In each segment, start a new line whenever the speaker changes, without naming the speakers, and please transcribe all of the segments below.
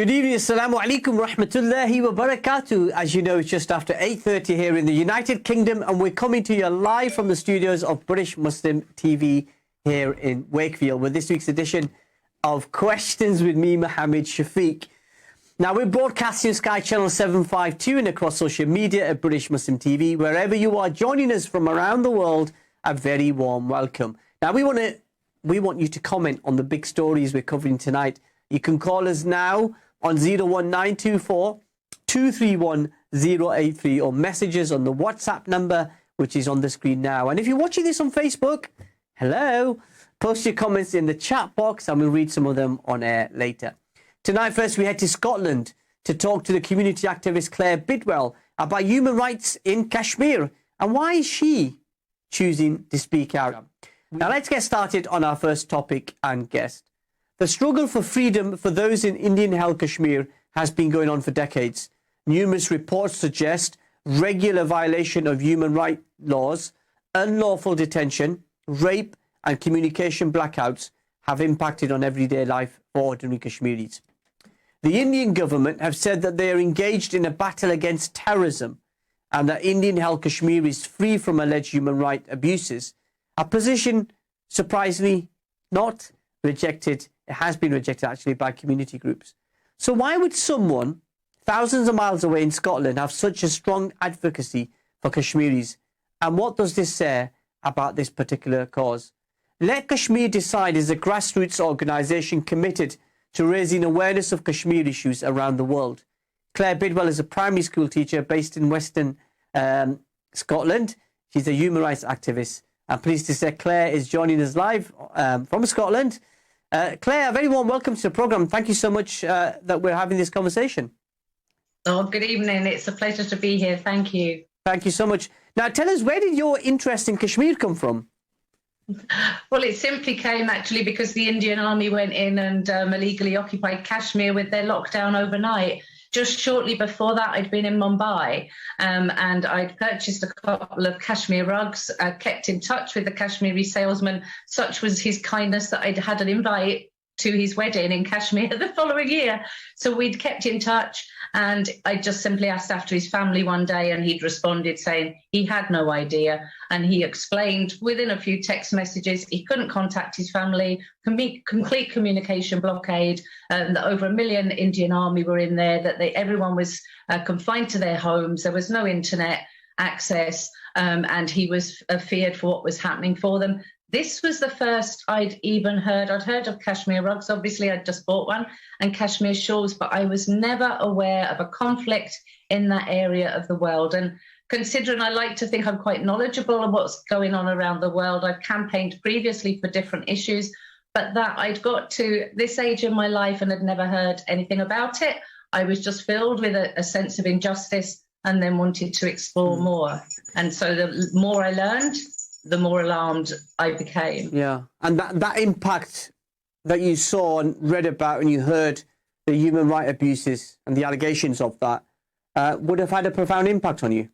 Good evening, assalamu alaikum rahmatullahi wa barakatuh. As you know, it's just after 8:30 here in the United Kingdom, and we're coming to you live from the studios of British Muslim TV here in Wakefield with this week's edition of Questions with me, Mohammed Shafiq. Now, we're broadcasting Sky Channel 752 and across social media at British Muslim TV. Wherever you are joining us from around the world, a very warm welcome. Now, we want you to comment on the big stories we're covering tonight. You can call us now on 01924 231 083 or messages on the WhatsApp number, which is on the screen now. And if you're watching this on Facebook, hello, post your comments in the chat box and we'll read some of them on air later. Tonight, first, we head to Scotland to talk to the community activist Claire Bidwell about human rights in Kashmir and why is she choosing to speak out. Now, let's get started on our first topic and guest. The struggle for freedom for those in Indian-held Kashmir has been going on for decades. Numerous reports suggest regular violation of human rights laws, unlawful detention, rape and communication blackouts have impacted on everyday life for ordinary Kashmiris. The Indian government have said that they are engaged in a battle against terrorism and that Indian-held Kashmir is free from alleged human rights abuses. A position, surprisingly, not rejected. It has been rejected, actually, by community groups. So why would someone thousands of miles away in Scotland have such a strong advocacy for Kashmiris? And what does this say about this particular cause? Let Kashmir Decide is a grassroots organisation committed to raising awareness of Kashmir issues around the world. Claire Bidwell is a primary school teacher based in Western Scotland. She's a human rights activist. I'm pleased to say Claire is joining us live from Scotland. Claire, a very warm welcome to the programme. Thank you so much that we're having this conversation.
Oh, good evening. It's a pleasure to be here. Thank you.
Thank you so much. Now, tell us, where did your interest in Kashmir come from?
Well, it simply came actually because the Indian Army went in and illegally occupied Kashmir with their lockdown overnight. Just shortly before that, I'd been in Mumbai and I'd purchased a couple of Kashmir rugs, kept in touch with the Kashmiri salesman. Such was his kindness that I'd had an invite to his wedding in Kashmir the following year. So we'd kept in touch and I just simply asked after his family one day and he'd responded saying he had no idea. And he explained within a few text messages he couldn't contact his family, complete communication blockade, that over 1 million Indian Army were in there, that everyone was confined to their homes, there was no internet access, and he was feared for what was happening for them. This was the first I'd even heard. I'd heard of Kashmir rugs, obviously I'd just bought one, and Kashmir shawls, but I was never aware of a conflict in that area of the world. And considering I like to think I'm quite knowledgeable on what's going on around the world, I've campaigned previously for different issues, but that I'd got to this age in my life and had never heard anything about it. I was just filled with a sense of injustice and then wanted to explore more. And so the more I learned, the more alarmed I became.
Yeah, and that impact that you saw and read about and you heard the human rights abuses and the allegations of that would have had a profound impact on you.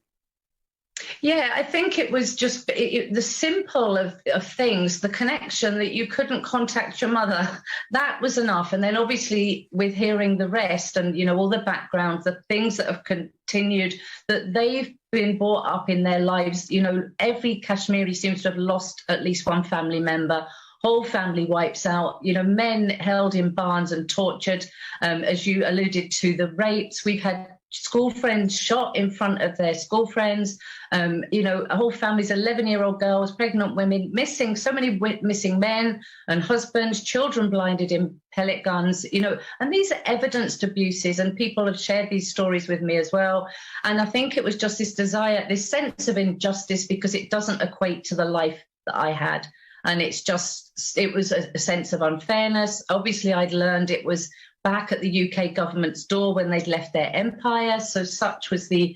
Yeah, I think it was just the simple of things, the connection that you couldn't contact your mother, that was enough. And then obviously with hearing the rest and, you know, all the background, the things that have continued, that they've been brought up in their lives. You know, every Kashmiri seems to have lost at least one family member. Whole family wipes out, you know, men held in barns and tortured. As you alluded to, the rapes, we've had school friends shot in front of their school friends, you know, whole families, 11-year-old girls, pregnant women, missing, so many missing men and husbands, children blinded in pellet guns, you know, and these are evidenced abuses and people have shared these stories with me as well. And I think it was just this desire, this sense of injustice because it doesn't equate to the life that I had. And it's just, it was a sense of unfairness. Obviously, I'd learned it was back at the UK government's door when they'd left their empire. So such was the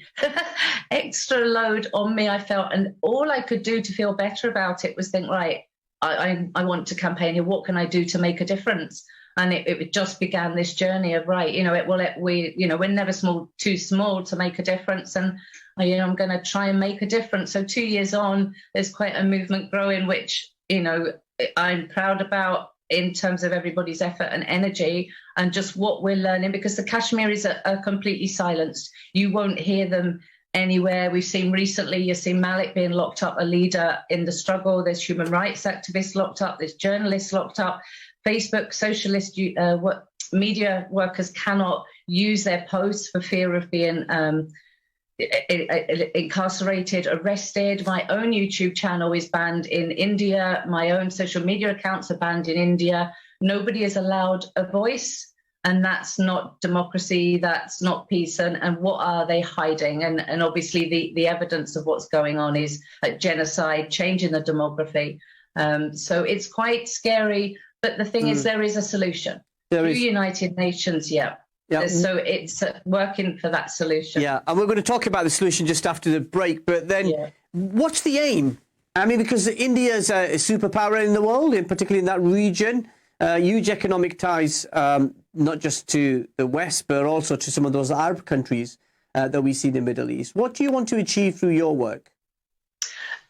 extra load on me, I felt. And all I could do to feel better about it was think, right, I want to campaign here. What can I do to make a difference? And it just began this journey of, right, you know, we're never too small to make a difference. And, you know, I'm going to try and make a difference. So 2 years on, there's quite a movement growing, which, you know, I'm proud about. in terms of everybody's effort and energy and just what we're learning, because the Kashmiris are completely silenced. You won't hear them anywhere. We've seen recently Yasin Malik being locked up, a leader in the struggle. There's human rights activists locked up. There's journalists locked up. Facebook, socialist media workers cannot use their posts for fear of being incarcerated, arrested. My own YouTube channel is banned in India. My own social media accounts are banned in India. Nobody is allowed a voice. And that's not democracy, that's not peace. And what are they hiding? And obviously the evidence of what's going on is genocide, change in the demography. So it's quite scary. But the thing is, there is a solution. Through United Nations, yeah. So it's working for that solution. Yeah,
and we're going to talk about the solution just after the break. But then what's the aim? I mean, because India is a superpower in the world, and particularly in that region, huge economic ties, not just to the West, but also to some of those Arab countries that we see in the Middle East. What do you want to achieve through your work?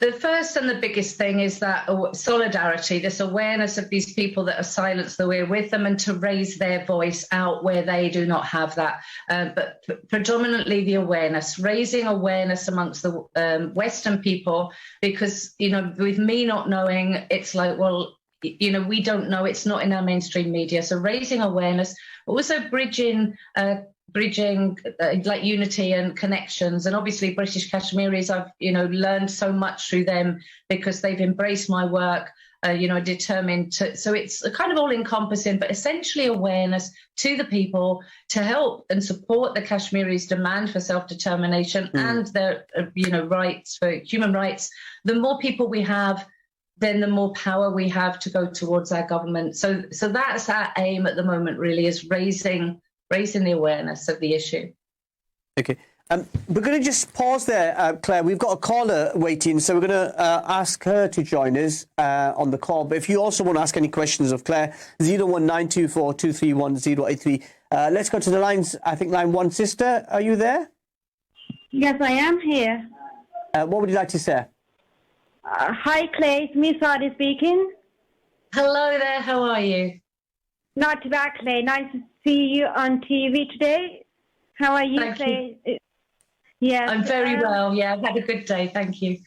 The first and the biggest thing is that solidarity, this awareness of these people that are silenced, that we're with them, and to raise their voice out where they do not have that. But predominantly the awareness, raising awareness amongst the Western people, because, you know, with me not knowing, it's like, well, you know, we don't know, it's not in our mainstream media. So raising awareness, also bridging like unity and connections. And obviously British Kashmiris, I've, you know, learned so much through them because they've embraced my work, you know, determined to, so it's kind of all encompassing, but essentially awareness to the people to help and support the Kashmiris' demand for self-determination and their, you know, rights for human rights. The more people we have, then the more power we have to go towards our government. So that's our aim at the moment, really, is raising the awareness of the issue.
Okay. We're going to just pause there, Claire. We've got a caller waiting, so we're going to ask her to join us on the call. But if you also want to ask any questions of Claire, 01924 231 083. Let's go to the lines. I think line one. Sister, are you there?
Yes, I am here.
What would you like to say?
Hi, Claire. It's me, Sadi, speaking.
Hello there. How are you?
Not too bad, Claire. Nice to see you on TV today. How are you,
Thank
Claire?
you.
Yes.
I'm very well. Yeah, I've had a good day. Thank you.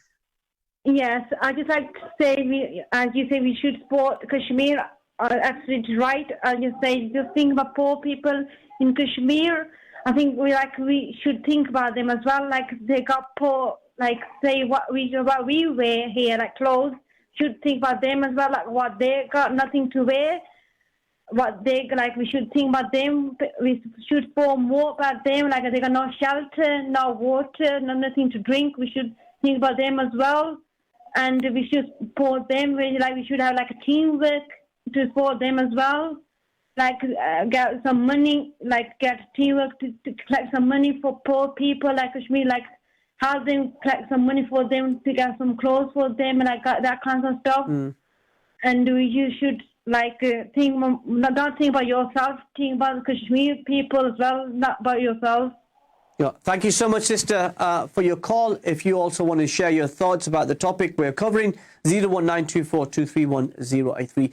Yes, I just like to say, as you say, we should support Kashmir. Absolutely right. I just say, just think about poor people in Kashmir. I think we should think about them as well. Like they got poor. Like say what we wear here, like clothes, should think about them as well, like what they got nothing to wear, what they like, we should think about them, we should support more about them, like they got no shelter, no water, nothing to drink, we should think about them as well, and we should support them, we should have like a teamwork to support them as well, like get some money, like get teamwork to collect some money for poor people like Kashmir, like how them collect some money for them to get some clothes for them and like that kind of stuff. And you should like don't think about yourself, think about the Kashmir people as well, not about yourself.
Yeah. Thank you so much, sister, for your call. If you also want to share your thoughts about the topic we're covering, 01924 231 083.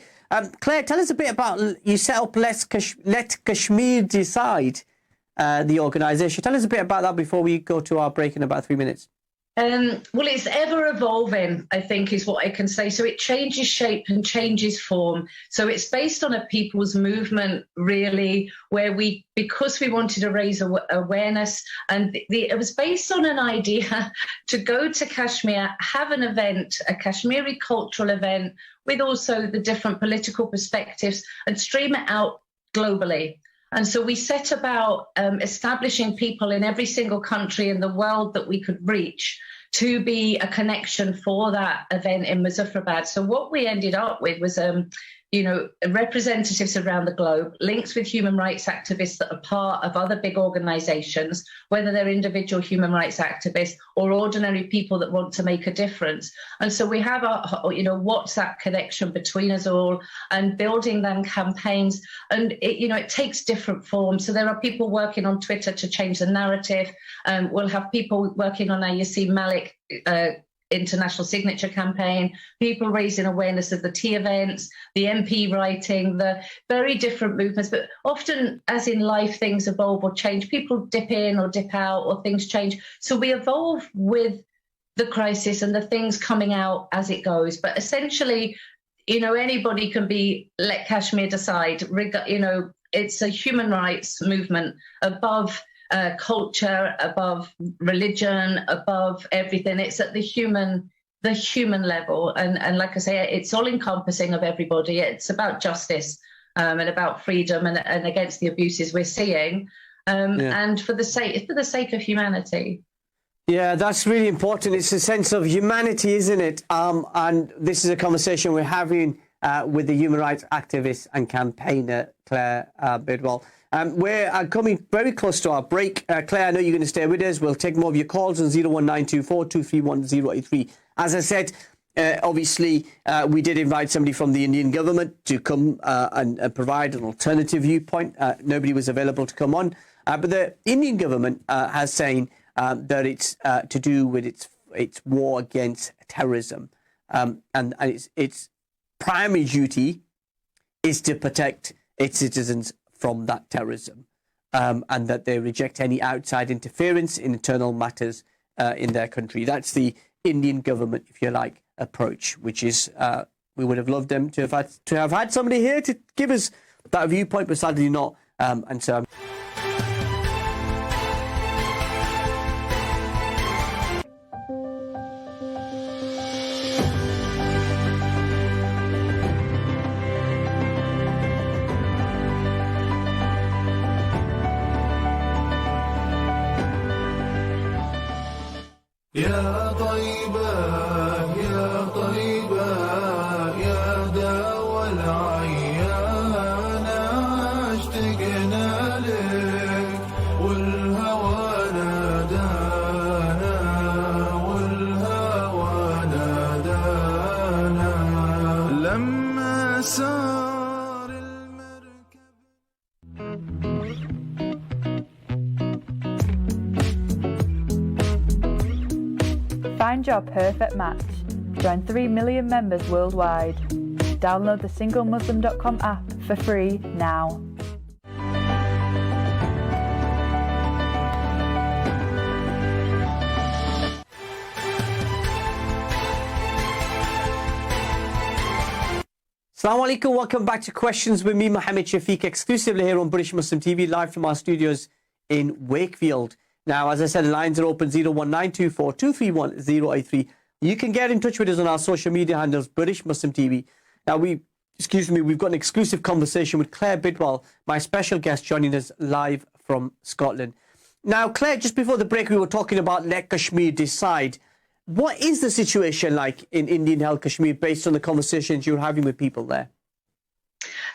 Claire, tell us a bit about, you set up Let Kashmir Decide, the organisation. Tell us a bit about that before we go to our break in about 3 minutes.
Well, it's ever evolving, I think, is what I can say. So it changes shape and changes form. So it's based on a people's movement, really, where because we wanted to raise awareness, and it was based on an idea to go to Kashmir, have an event, a Kashmiri cultural event, with also the different political perspectives, and stream it out globally. And so we set about establishing people in every single country in the world that we could reach to be a connection for that event in Muzaffarabad. So what we ended up with was, representatives around the globe, links with human rights activists that are part of other big organizations, whether they're individual human rights activists or ordinary people that want to make a difference. And so we have a WhatsApp connection between us all and building them campaigns. And it takes different forms. So there are people working on Twitter to change the narrative. We'll have people working on our Yasin Malik international signature campaign, people raising awareness of the tea events, the MP writing, the very different movements. But often, as in life, things evolve or change. People dip in or dip out, or things change. So we evolve with the crisis and the things coming out as it goes. But essentially, anybody can let Kashmir decide. It's a human rights movement above culture, above religion, above everything. It's at the human level. And like I say, it's all encompassing of everybody. It's about justice and about freedom and against the abuses we're seeing. And for the sake of humanity.
Yeah, that's really important. It's a sense of humanity, isn't it? And this is a conversation we're having with the human rights activist and campaigner, Claire Bidwell. We're coming very close to our break. Claire, I know you're going to stay with us. We'll take more of your calls on 01924 231 083. As I said, obviously, we did invite somebody from the Indian government to come and provide an alternative viewpoint. Nobody was available to come on. But the Indian government has saying that it's to do with its war against terrorism. And its primary duty is to protect its citizens from that terrorism, and that they reject any outside interference in internal matters in their country. That's the Indian government, if you like, approach, which is we would have loved them to have had somebody here to give us that viewpoint, but sadly not. And so.
يا طيبة يا طيبة يا دوا العيان اشتقنا لك والهوى نادانا والهوى نادانا لما سار المركب.
Find your perfect match. Join 3 million members worldwide. Download the singlemuslim.com app for free now.
Assalamu alaikum, welcome back to Questions with me, Mohammed Shafiq, exclusively here on British Muslim TV, live from our studios in Wakefield. Now, as I said, the lines are open 01924 231 083. You can get in touch with us on our social media handles, British Muslim TV. Now, we've got an exclusive conversation with Claire Bidwell, my special guest, joining us live from Scotland. Now, Claire, just before the break, we were talking about Let Kashmir Decide. What is the situation like in Indian-held Kashmir based on the conversations you're having with people there?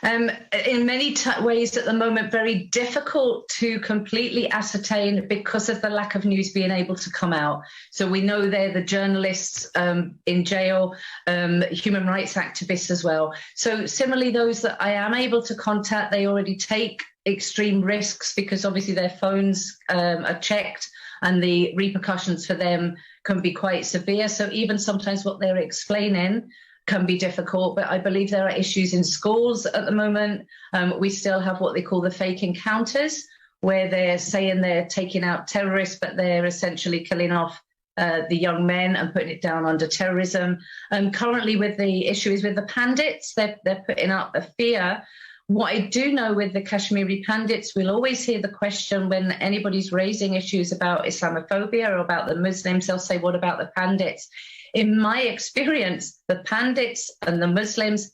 In many ways at the moment, very difficult to completely ascertain because of the lack of news being able to come out. So we know they're the journalists in jail, human rights activists as well. So similarly, those that I am able to contact, they already take extreme risks because obviously their phones are checked and the repercussions for them can be quite severe. So even sometimes what they're explaining can be difficult, but I believe there are issues in schools at the moment. We still have what they call the fake encounters, where they're saying they're taking out terrorists, but they're essentially killing off the young men and putting it down under terrorism. Currently with the issues with the Pandits, they're putting up a fear. What I do know with the Kashmiri Pandits, we'll always hear the question when anybody's raising issues about Islamophobia or about the Muslims, they'll say, what about the Pandits? In my experience, the Pandits and the Muslims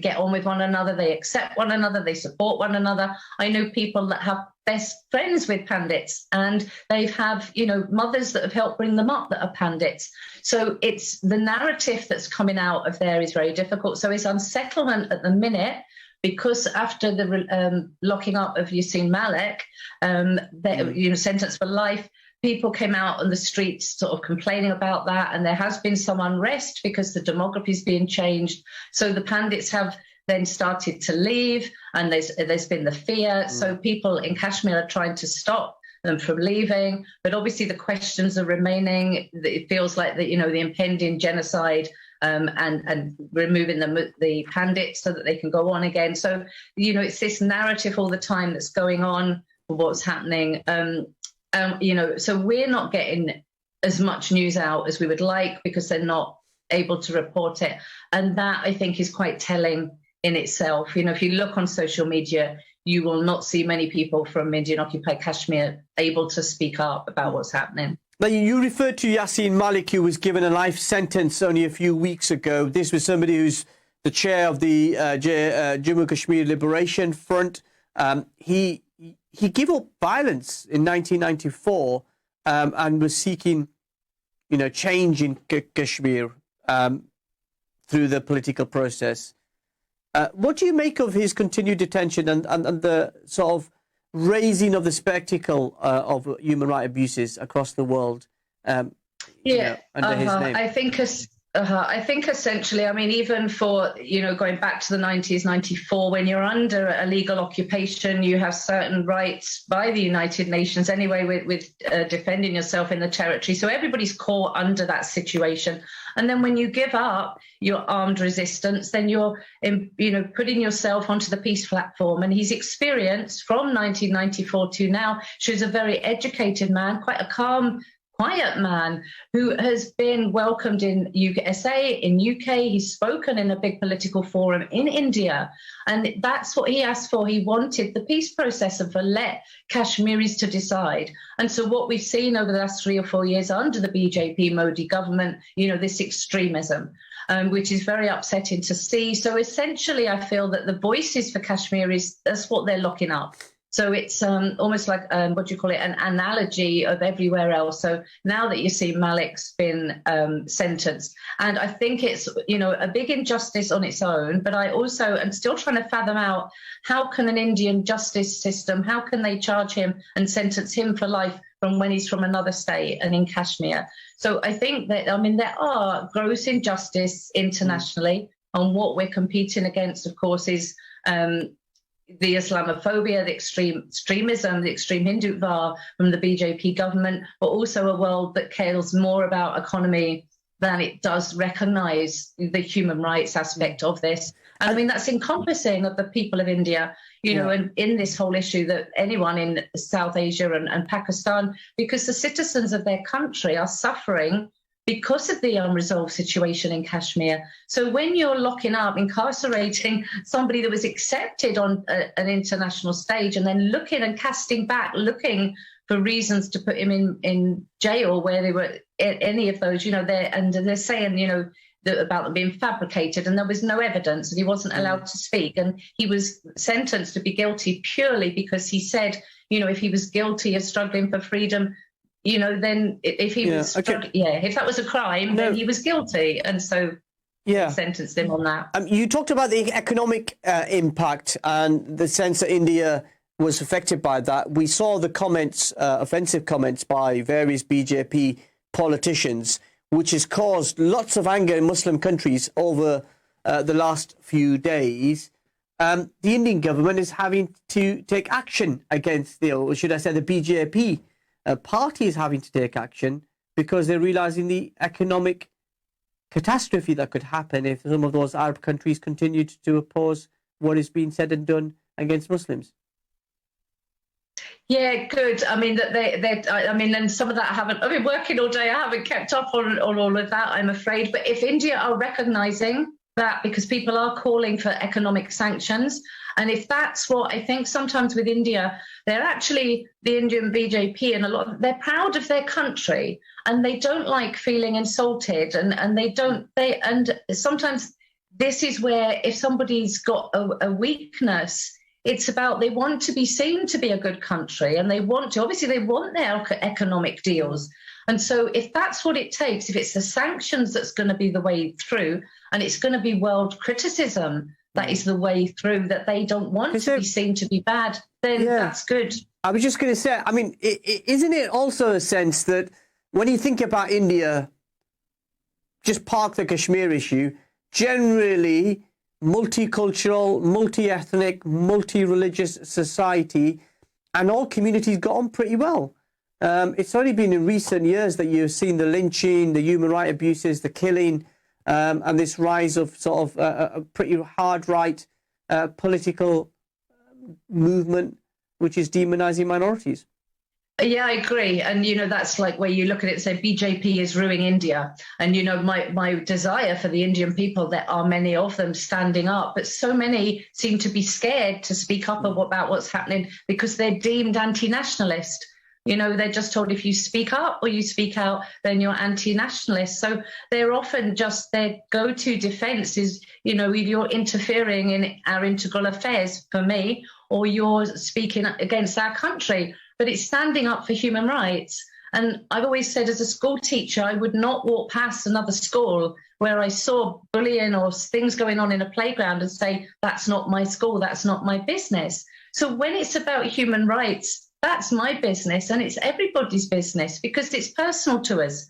get on with one another. They accept one another. They support one another. I know people that have best friends with Pandits, and they have, mothers that have helped bring them up that are Pandits. So it's the narrative that's coming out of there is very difficult. So it's unsettlement at the minute, because after the locking up of Yasin Malik, sentenced for life, people came out on the streets sort of complaining about that, and there has been some unrest because the demography is being changed. So the Pandits have then started to leave, and there's been the fear. So people in Kashmir are trying to stop them from leaving. But obviously the questions are remaining. It feels like that, the impending genocide and removing the pandits so that they can go on again. So, it's this narrative all the time that's going on for what's happening. So we're not getting as much news out as we would like because they're not able to report it. And that, I think, is quite telling in itself. If you look on social media, you will not see many people from Indian-occupied Kashmir able to speak up about what's happening.
Now, you referred to Yasin Malik, who was given a life sentence only a few weeks ago. This was somebody who's the chair of the Jammu Kashmir Liberation Front. He gave up violence in 1994 and was seeking, change in Kashmir through the political process. What do you make of his continued detention and the sort of raising of the spectacle of human rights abuses across the world under his name?
I think essentially, even for, going back to the 90s, 94, when you're under a legal occupation, you have certain rights by the United Nations anyway with defending yourself in the territory. So everybody's caught under that situation. And then when you give up your armed resistance, then you're, putting yourself onto the peace platform. And his experience from 1994 to now shows a very educated man, quite a calm, quiet man who has been welcomed in USA, in UK. He's spoken in a big political forum in India. And that's what he asked for. He wanted the peace process and for let Kashmiris to decide. And so what we've seen over the last 3 or 4 years under the BJP Modi government, this extremism, which is very upsetting to see. So essentially, I feel that the voices for Kashmiris, that's what they're locking up. So it's almost like, an analogy of everywhere else. So now that you see Malik's been sentenced, and I think it's, a big injustice on its own, but I also am still trying to fathom out how can an Indian justice system, how can they charge him and sentence him for life from when he's from another state and in Kashmir? So I think that, there are gross injustice internationally, and what we're competing against, of course, is the Islamophobia, the extremism, the extreme Hindutva from the BJP government, but also a world that cares more about economy than it does recognise the human rights aspect of this. And that's encompassing of the people of India, and in this whole issue that anyone in South Asia and Pakistan, because the citizens of their country are suffering because of the unresolved situation in Kashmir. So when you're locking up, incarcerating somebody that was accepted on an international stage and then looking and casting back, looking for reasons to put him in jail where they were any of those, they're saying, about them being fabricated, and there was no evidence and he wasn't allowed to speak. And he was sentenced to be guilty purely because he said, if he was guilty of struggling for freedom, then if he was, if that was a crime, then he was guilty. And so sentenced him on that.
You talked about the economic impact and the sense that India was affected by that. We saw the comments, offensive comments by various BJP politicians, which has caused lots of anger in Muslim countries over the last few days. The Indian government is having to take action against or should I say the BJP party is having to take action because they're realizing the economic catastrophe that could happen if some of those Arab countries continued to oppose what is being said and done against Muslims.
Yeah, good. And some of that I've been working all day. I haven't kept up on all of that, I'm afraid. But if India are recognizing that, because people are calling for economic sanctions, and if that's what I think sometimes with India, they're actually the Indian BJP and they're proud of their country and they don't like feeling insulted and sometimes this is where if somebody's got a weakness, it's about they want to be seen to be a good country and they want their economic deals. And so if that's what it takes, if it's the sanctions that's going to be the way through and it's going to be world criticism, that is the way through, that they don't want to be seen to be bad, then that's good.
I was just going to say, isn't it also a sense that when you think about India, just park the Kashmir issue, generally multicultural, multi-ethnic, multi-religious society, and all communities got on pretty well. It's only been in recent years that you've seen the lynching, the human rights abuses, the killing, and this rise of sort of a pretty hard right political movement, which is demonizing minorities.
Yeah, I agree. And, that's like where you look at it and say BJP is ruining India. And, my desire for the Indian people, there are many of them standing up, but so many seem to be scared to speak up about what's happening because they're deemed anti-nationalist. They're just told if you speak up or you speak out, then you're anti-nationalist. So they're often just their go-to defense is, if you're interfering in our integral affairs for me, or you're speaking against our country. But it's standing up for human rights. And I've always said as a school teacher, I would not walk past another school where I saw bullying or things going on in a playground and say, that's not my school, that's not my business. So when it's about human rights, that's my business and it's everybody's business because it's personal to us.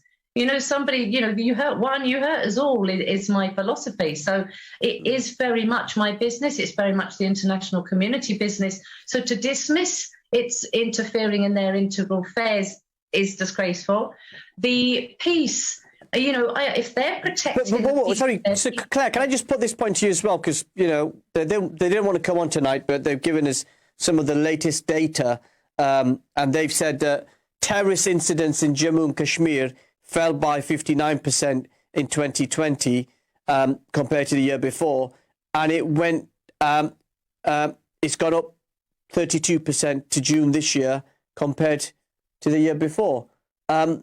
Somebody, you hurt one, you hurt us all is my philosophy. So it is very much my business. It's very much the international community business. So to dismiss it's interfering in their integral affairs is disgraceful. The peace, if they're protecting...
Sorry, so Claire, can I just put this point to you as well? Because, they didn't want to come on tonight, but they've given us some of the latest data. And they've said that terrorist incidents in Jammu and Kashmir fell by 59% in 2020 compared to the year before. And it went, it's gone up 32% to June this year compared to the year before. The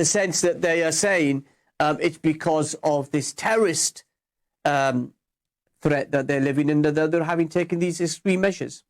sense that they are saying it's because of this terrorist threat that they're living in, that they're having taken these extreme measures.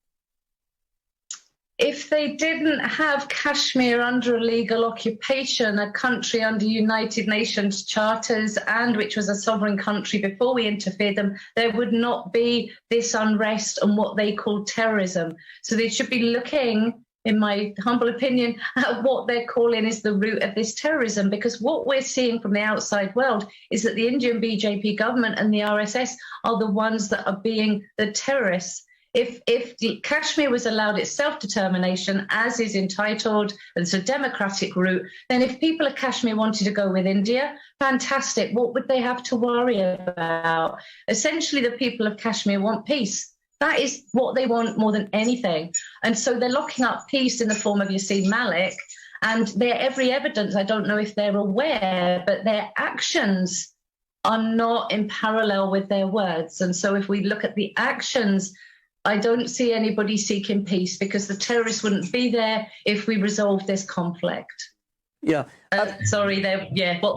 If they didn't have Kashmir under a legal occupation, a country under United Nations charters, and which was a sovereign country before we interfered them, there would not be this unrest and what they call terrorism. So they should be looking, in my humble opinion, at what they're calling is the root of this terrorism, because what we're seeing from the outside world is that the Indian BJP government and the RSS are the ones that are being the terrorists. If Kashmir was allowed its self-determination, as is entitled, and it's a democratic route, then if people of Kashmir wanted to go with India, fantastic. What would they have to worry about? Essentially, the people of Kashmir want peace. That is what they want more than anything. And so they're locking up peace in the form of Yasin Malik, and their every evidence, I don't know if they're aware, but their actions are not in parallel with their words. And so if we look at the actions, I don't see anybody seeking peace because the terrorists wouldn't be there if we resolved this conflict.
Yeah.
What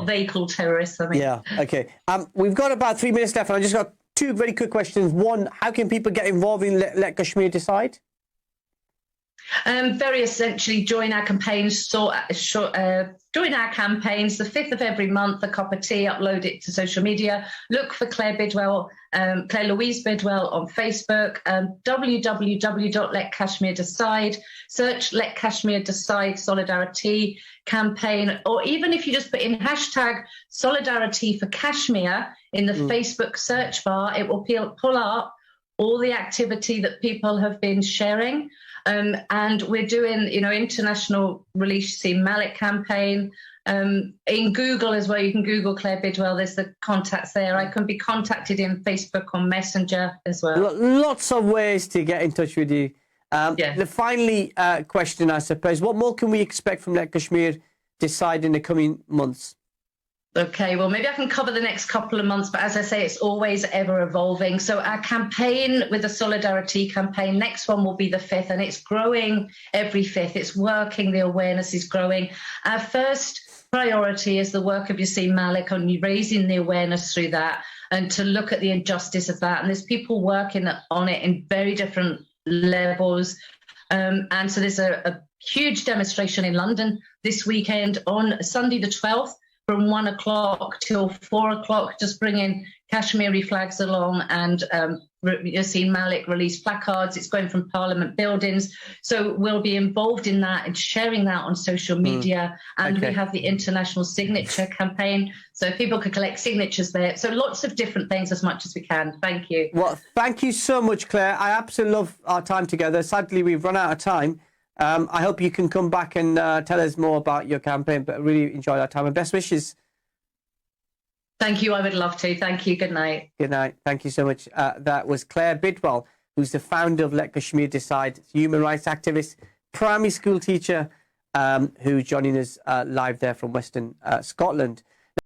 they call terrorists. I mean.
Yeah, okay. We've got about 3 minutes left, and I just got two very quick questions. One, how can people get involved in Let Kashmir Decide?
Very essentially, join our campaigns. Join our campaigns. The 5th of every month, a cup of tea. Upload it to social media. Look for Claire Louise Bidwell on Facebook. www.letkashmirdecide. Search Let Kashmir Decide Solidarity campaign, or even if you just put in hashtag Solidarity for Kashmir in the Facebook search bar, it will pull up all the activity that people have been sharing. And we're doing, international release Malik campaign. In Google as well, you can Google Claire Bidwell. There's the contacts there. I can be contacted in Facebook on Messenger as well.
Lots of ways to get in touch with you. The finally question, I suppose, what more can we expect from Let Kashmir Decide in the coming months?
Okay, well, maybe I can cover the next couple of months, but as I say, it's always ever evolving. So our campaign with the Solidarity campaign, next one will be the 5th, and it's growing every 5th. It's working, the awareness is growing. Our first priority is the work of Yasin Malik on raising the awareness through that and to look at the injustice of that. And there's people working on it in very different levels. And so there's a huge demonstration in London this weekend on Sunday the 12th, from 1 o'clock till 4 o'clock, just bringing Kashmiri flags along, and Yasin Malik released placards. It's going from Parliament buildings. So we'll be involved in that and sharing that on social media. And we have the international signature campaign, so people can collect signatures there. So lots of different things as much as we can. Thank you.
Well, thank you so much, Claire. I absolutely love our time together. Sadly, we've run out of time. I hope you can come back and tell us more about your campaign, but I really enjoyed our time, and best wishes.
Thank you. I would love to. Thank you. Good night.
Good night. Thank you so much. That was Claire Bidwell, who's the founder of Let Kashmir Decide, human rights activist, primary school teacher, who's joining us live there from Western Scotland.